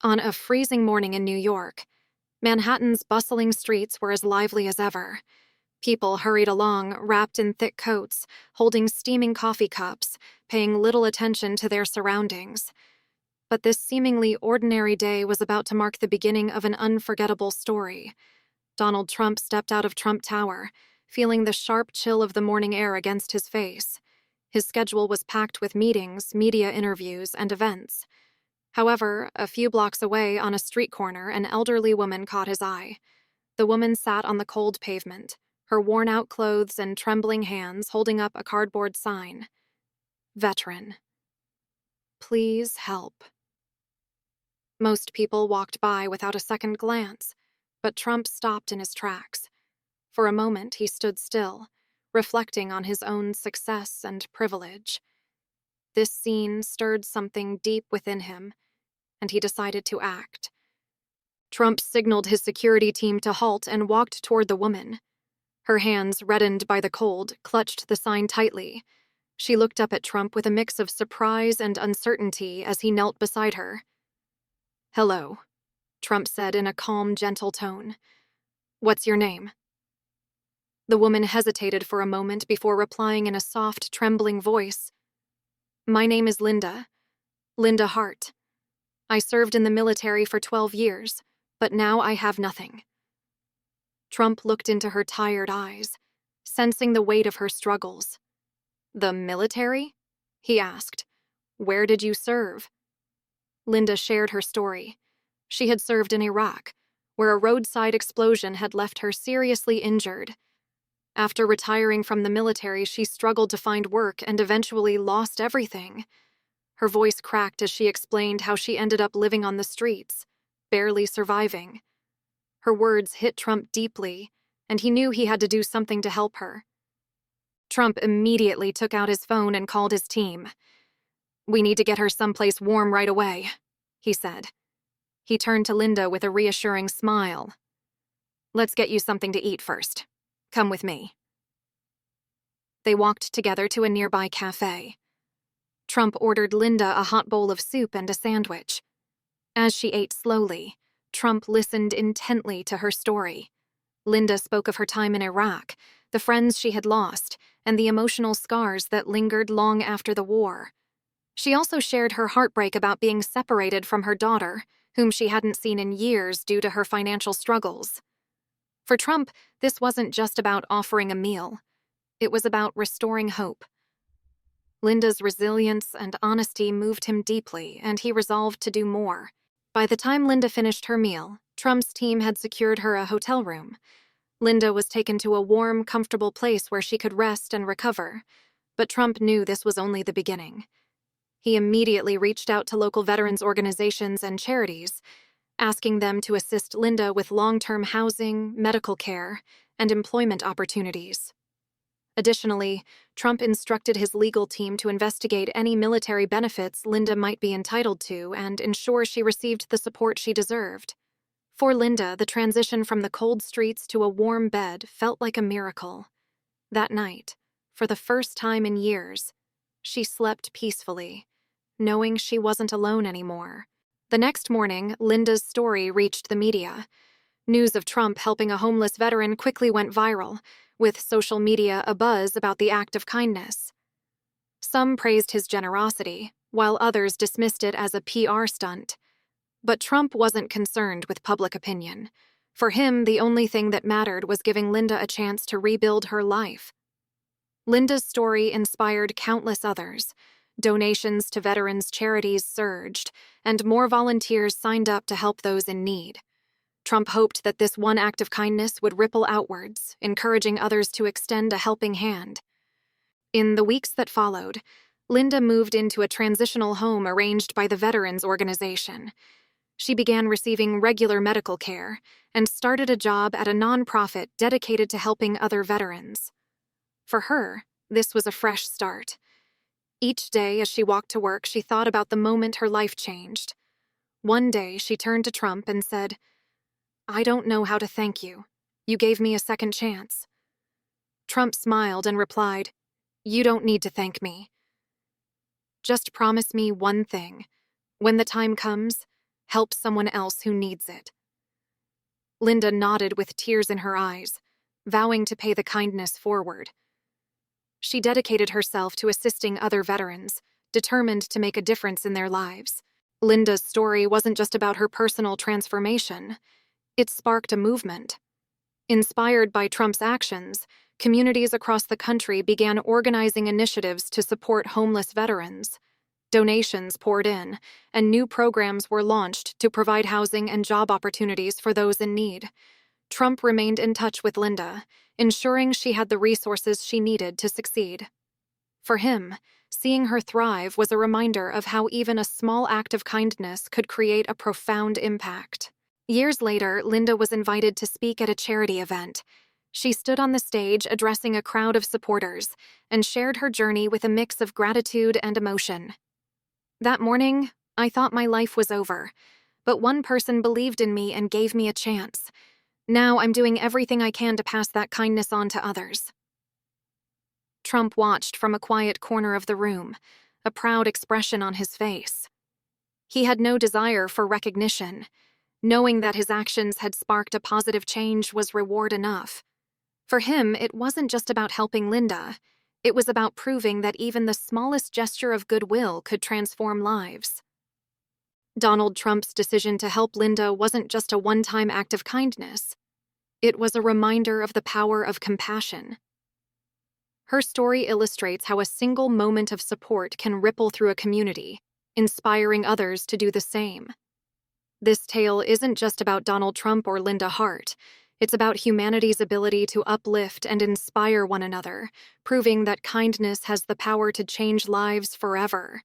On a freezing morning in New York, Manhattan's bustling streets were as lively as ever. People hurried along, wrapped in thick coats, holding steaming coffee cups, paying little attention to their surroundings. But this seemingly ordinary day was about to mark the beginning of an unforgettable story. Donald Trump stepped out of Trump Tower, feeling the sharp chill of the morning air against his face. His schedule was packed with meetings, media interviews, and events. However, a few blocks away on a street corner, an elderly woman caught his eye. The woman sat on the cold pavement, her worn-out clothes and trembling hands holding up a cardboard sign. Veteran. Please help. Most people walked by without a second glance, but Trump stopped in his tracks. For a moment, he stood still, reflecting on his own success and privilege. This scene stirred something deep within him, and he decided to act. Trump signaled his security team to halt and walked toward the woman. Her hands, reddened by the cold, clutched the sign tightly. She looked up at Trump with a mix of surprise and uncertainty as he knelt beside her. "Hello," Trump said in a calm, gentle tone. "What's your name?" The woman hesitated for a moment before replying in a soft, trembling voice. "My name is Linda Hart. I served in the military for 12 years, but now I have nothing." Trump looked into her tired eyes, sensing the weight of her struggles. "The military?" he asked. "Where did you serve?" Linda shared her story. She had served in Iraq, where a roadside explosion had left her seriously injured. After retiring from the military, she struggled to find work and eventually lost everything. Her voice cracked as she explained how she ended up living on the streets, barely surviving. Her words hit Trump deeply, and he knew he had to do something to help her. Trump immediately took out his phone and called his team. "We need to get her someplace warm right away," he said. He turned to Linda with a reassuring smile. "Let's get you something to eat first. Come with me." They walked together to a nearby cafe. Trump ordered Linda a hot bowl of soup and a sandwich. As she ate slowly, Trump listened intently to her story. Linda spoke of her time in Iraq, the friends she had lost, and the emotional scars that lingered long after the war. She also shared her heartbreak about being separated from her daughter, whom she hadn't seen in years due to her financial struggles. For Trump, this wasn't just about offering a meal. It was about restoring hope. Linda's resilience and honesty moved him deeply, and he resolved to do more. By the time Linda finished her meal, Trump's team had secured her a hotel room. Linda was taken to a warm, comfortable place where she could rest and recover, but Trump knew this was only the beginning. He immediately reached out to local veterans organizations and charities, asking them to assist Linda with long-term housing, medical care, and employment opportunities. Additionally, Trump instructed his legal team to investigate any military benefits Linda might be entitled to and ensure she received the support she deserved. For Linda, the transition from the cold streets to a warm bed felt like a miracle. That night, for the first time in years, she slept peacefully, knowing she wasn't alone anymore. The next morning, Linda's story reached the media. News of Trump helping a homeless veteran quickly went viral, with social media abuzz about the act of kindness. Some praised his generosity, while others dismissed it as a PR stunt. But Trump wasn't concerned with public opinion. For him, the only thing that mattered was giving Linda a chance to rebuild her life. Linda's story inspired countless others. Donations to veterans' charities surged, and more volunteers signed up to help those in need. Trump hoped that this one act of kindness would ripple outwards, encouraging others to extend a helping hand. In the weeks that followed, Linda moved into a transitional home arranged by the Veterans Organization. She began receiving regular medical care and started a job at a nonprofit dedicated to helping other veterans. For her, this was a fresh start. Each day as she walked to work, she thought about the moment her life changed. One day, she turned to Trump and said, "I don't know how to thank you. You gave me a second chance." Trump smiled and replied, "You don't need to thank me. Just promise me one thing. When the time comes, help someone else who needs it. Linda nodded with tears in her eyes, vowing to pay the kindness forward. She dedicated herself to assisting other veterans, determined to make a difference in their lives. Linda's story wasn't just about her personal transformation. It sparked a movement. Inspired by Trump's actions, communities across the country began organizing initiatives to support homeless veterans. Donations poured in, and new programs were launched to provide housing and job opportunities for those in need. Trump remained in touch with Linda, ensuring she had the resources she needed to succeed. For him, seeing her thrive was a reminder of how even a small act of kindness could create a profound impact. Years later, Linda was invited to speak at a charity event. She stood on the stage addressing a crowd of supporters and shared her journey with a mix of gratitude and emotion. That morning, I thought my life was over, but one person believed in me and gave me a chance. Now I'm doing everything I can to pass that kindness on to others. Trump watched from a quiet corner of the room, a proud expression on his face. He had no desire for recognition. Knowing that his actions had sparked a positive change was reward enough. For him, it wasn't just about helping Linda. It was about proving that even the smallest gesture of goodwill could transform lives. Donald Trump's decision to help Linda wasn't just a one-time act of kindness. It was a reminder of the power of compassion. Her story illustrates how a single moment of support can ripple through a community, inspiring others to do the same. This tale isn't just about Donald Trump or Linda Hart. It's about humanity's ability to uplift and inspire one another, proving that kindness has the power to change lives forever.